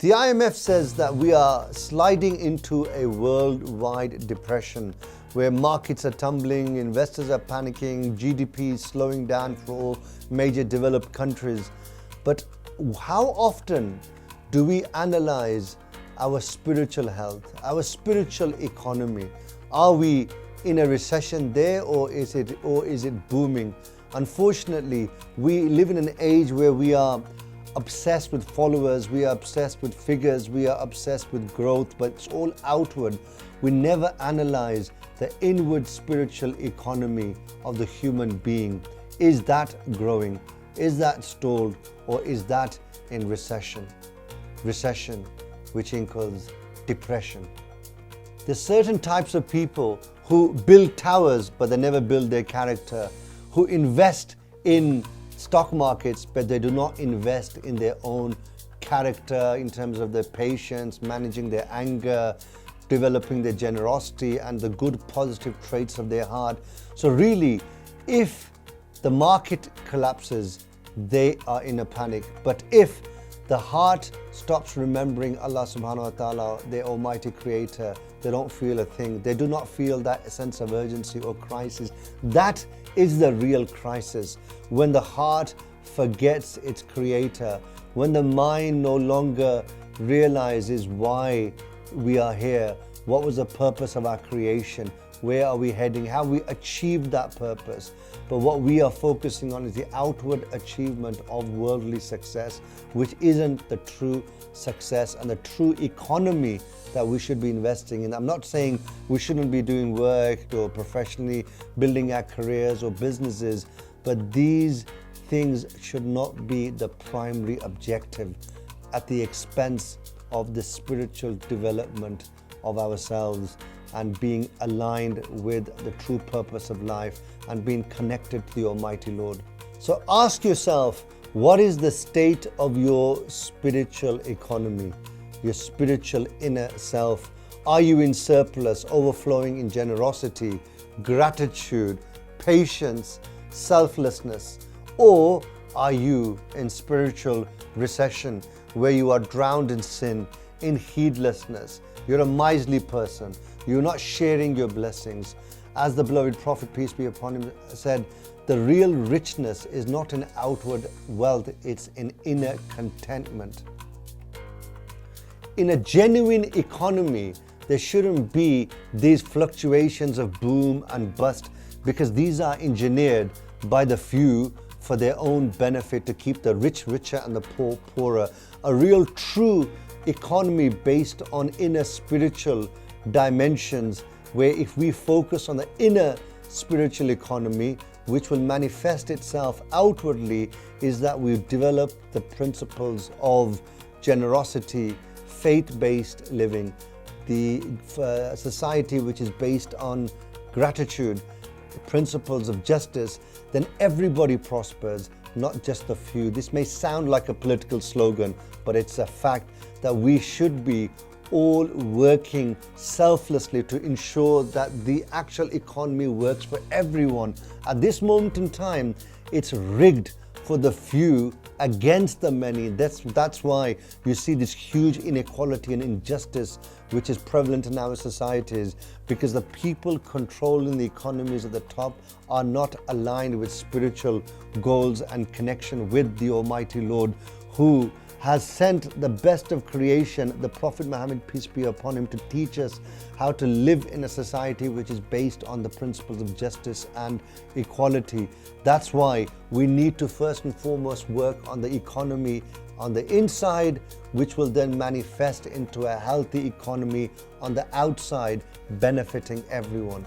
The IMF says that we are sliding into a worldwide depression where markets are tumbling, investors are panicking, GDP is slowing down for all major developed countries. But how often do we analyze our spiritual health, our spiritual economy? Are we in a recession there, or is it booming? Unfortunately, we live in an age where we are obsessed with followers, we are obsessed with figures, we are obsessed with growth, but it's all outward. We never analyze the inward spiritual economy of the human being. Is that growing? Is that stalled? Or is that in recession? Recession, which equals depression. There's certain types of people who build towers, but they never build their character, who invest in stock markets, but they do not invest in their own character in terms of their patience, managing their anger, developing their generosity and the good positive traits of their heart. So really, if the market collapses, they are in a panic. But if the heart stops remembering Allah subhanahu wa ta'ala, their almighty creator, they don't feel a thing. They do not feel that sense of urgency or crisis. That is the real crisis. When the heart forgets its creator, when the mind no longer realizes why we are here, what was the purpose of our creation, where are we heading, how we achieved that purpose. But what we are focusing on is the outward achievement of worldly success, which isn't the true success and the true economy that we should be investing in. I'm not saying we shouldn't be doing work or professionally building our careers or businesses, but these things should not be the primary objective at the expense of the spiritual development of ourselves and being aligned with the true purpose of life and being connected to the Almighty Lord. So ask yourself, what is the state of your spiritual economy, your spiritual inner self? Are you in surplus, overflowing in generosity, gratitude, patience, selflessness? Or are you in spiritual recession where you are drowned in sin, in heedlessness? You're a miserly person. You're not sharing your blessings. As the beloved Prophet, peace be upon him, said, the real richness is not in outward wealth, it's in inner contentment. In a genuine economy, there shouldn't be these fluctuations of boom and bust, because these are engineered by the few for their own benefit, to keep the rich richer and the poor poorer. A real true economy based on inner spiritual dimensions, where if we focus on the inner spiritual economy, which will manifest itself outwardly, is that we develop the principles of generosity, faith-based living, the society which is based on gratitude, principles of justice, then everybody prospers, not just the few. This may sound like a political slogan, but it's a fact that we should be all working selflessly to ensure that the actual economy works for everyone. At this moment in time, it's rigged for the few against the many. That's why you see this huge inequality and injustice which is prevalent in our societies, because the people controlling the economies at the top are not aligned with spiritual goals and connection with the Almighty Lord, who has sent the best of creation, the Prophet Muhammad, peace be upon him, to teach us how to live in a society which is based on the principles of justice and equality. That's why we need to first and foremost work on the economy on the inside, which will then manifest into a healthy economy on the outside, benefiting everyone.